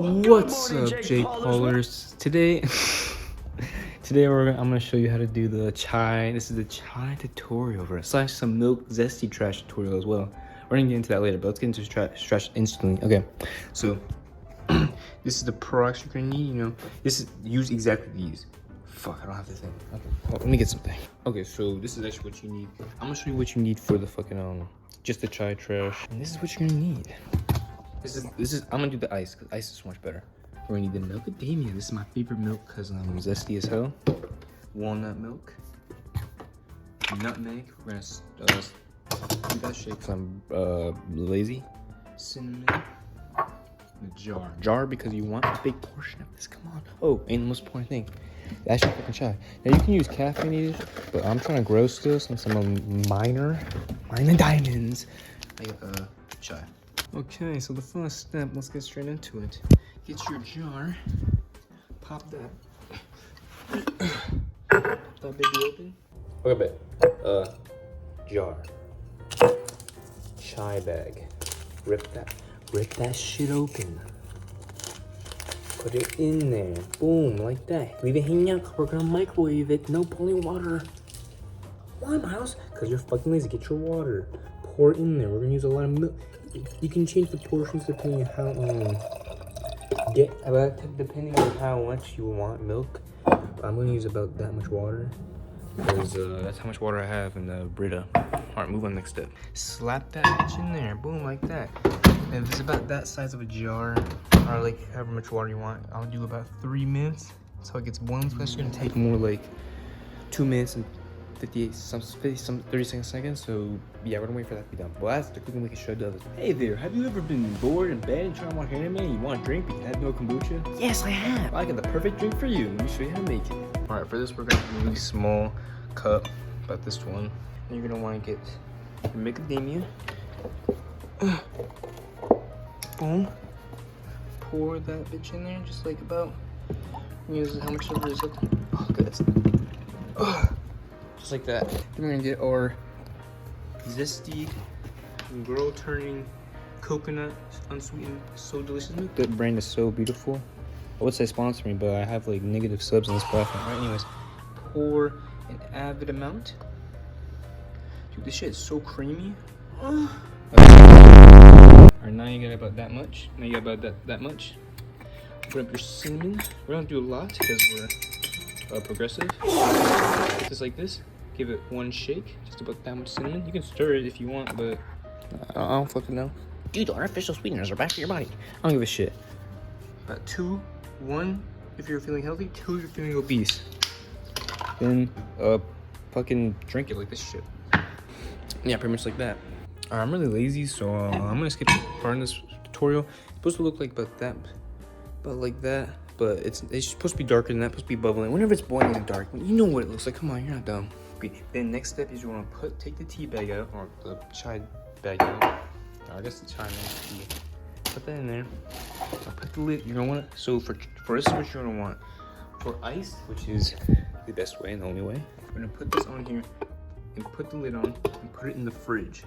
What's up, Jake Paulers? Today, I'm gonna show you how to do the chai. This is the chai tutorial for slash some milk zesty trash tutorial as well. We're gonna get into that later, but let's get into trash instantly. Okay, so this is the products you're gonna need. You know, this is use exactly these. Fuck, I don't have the thing. Okay, well, let me get something. Okay, so this is actually what you need. I'm gonna show you what you need for the fucking just the chai trash. And this is what you're gonna need. This is I'm gonna do the ice because ice is so much better. We're gonna need the macadamia. This is my favorite milk because I'm zesty as hell. Walnut milk, nutmeg. We're gonna do that shit because I'm lazy. Cinnamon. The jar because you want a big portion of this. Come on. Oh, and the most important thing, that's your fucking chai. Now you can use caffeinated, but I'm trying to grow still since I'm a miner diamonds. I got chai. Okay, so the first step, let's get straight into it. Get your jar, pop that baby open. Okay, jar, chai bag, rip that shit open. Put it in there, boom, like that. Leave it hanging out, we're gonna microwave it, no boiling water. Why, Miles? Because you're fucking lazy, get your water. Pour it in there, we're gonna use a lot of milk. You can change the portions depending on how depending on how much you want milk. But I'm gonna use about that much water because that's how much water I have in the Brita. All right, move on next step. Slap that bitch in there, boom, like that. And if it's about that size of a jar, or like however much water you want, I'll do about 3 minutes so it gets boiling. So that's gonna take more like 2 minutes and 30 seconds. So yeah, we're gonna wait for that to be done. Well, that's the cooking we can show to others. Hey there, have you ever been bored in bed and trying to watch anime and you want a drink but you have no kombucha? Yes, I have. I got the perfect drink for you. Let me show you how to make it. All right, for this we're gonna do a really small cup, about this one. And you're gonna want to get your macadamia. Boom. Pour that bitch in there, just like about. Use how much of it is left. Oh, good. Just like that. Then we're gonna get our zesty, girl turning coconut unsweetened, so delicious milk. That brand is so beautiful. I would say sponsor me, but I have like negative subs on this platform. Right, anyways, pour an avid amount. Dude, this shit is so creamy. Alright, now you got about that much. Now you got about that much. Put up your cinnamon. We're gonna do a lot because we're progressive. Just like this. Give it one shake. Just about that much cinnamon. You can stir it if you want, but I don't fucking know. Dude, the artificial sweeteners are bad for your body. I don't give a shit. About 2, 1 if you're feeling healthy, 2 if you're feeling obese. Then fucking drink it like this shit. Yeah, pretty much like that. I'm really lazy, so I'm gonna skip part of this tutorial. It's supposed to look like about that, but like that. But it's supposed to be darker than that, supposed to be bubbling. Whenever it's boiling and dark, you know what it looks like. Come on, you're not dumb. Okay, then next step is you want to take the tea bag out, or the chai bag out. I guess the chai tea. Put that in there. Now put the lid. You're gonna want to. So for this, is what you're gonna want. For ice, which is the best way and the only way, we're gonna put this on here and put the lid on and put it in the fridge.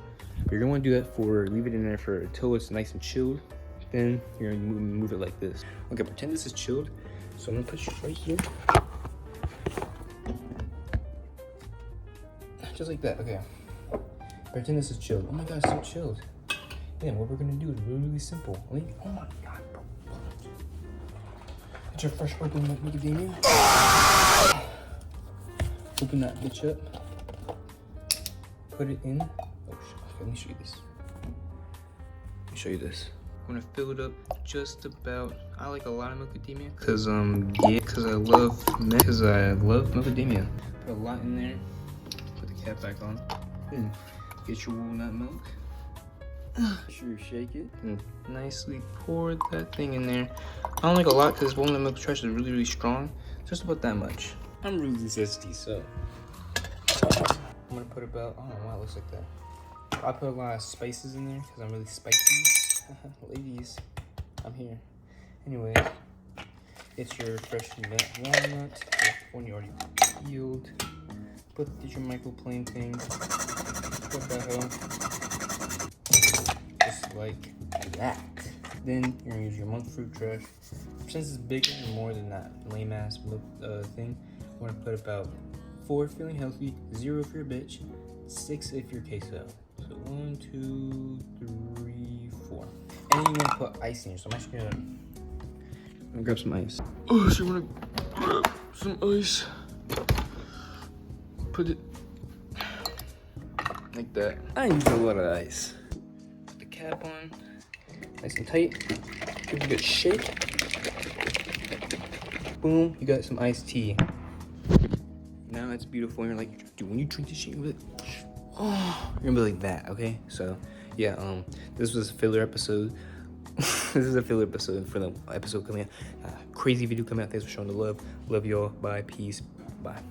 You're gonna want to do that leave it in there for until it's nice and chilled. Then you're gonna move it like this. Okay, pretend this is chilled. So I'm gonna put it right here. Just like that, okay. Pretend this is chilled. Oh my god, it's so chilled. Then what we're gonna do is really simple. Oh my god, bro. Get your fresh open macadamia. Open that bitch up. Put it in. Oh shit, okay, let me show you this. I'm gonna fill it up just about. I like a lot of macadamia because I love macadamia. Put a lot in there. Put the cap back on. Then get your walnut milk. Sure, shake it and nicely pour that thing in there. I don't like a lot because walnut milk trash is really, really strong. Just about that much. I'm really zesty, so I'm gonna put about. I don't know why it looks like that. I put a lot of spices in there because I'm really spicy. Ladies, I'm here. Anyways, it's your fresh walnut, the one you already peeled. Put your microplane thing. Put that out. Just like that. Then you're gonna use your monk fruit trash. Since it's bigger and more than that lame ass milk thing, we're gonna put about 4 if feeling healthy, 0 if you're a bitch, 6 if you're queso. So 1, 2, 3, 4. And then you wanna put ice in here. So I'm actually gonna grab some ice. Oh, so you wanna grab some ice. Put it like that. I use a lot of ice. Put the cap on, nice and tight. Give it a good shake. Boom, you got some iced tea. Now it's beautiful. And you're like, dude, when you drink this shit, you're like, oh, you're gonna be like that, okay? So, yeah, this was a filler episode. This is a filler episode for the episode coming out. Crazy video coming out. Thanks for showing the love. Love y'all. Bye. Peace. Bye.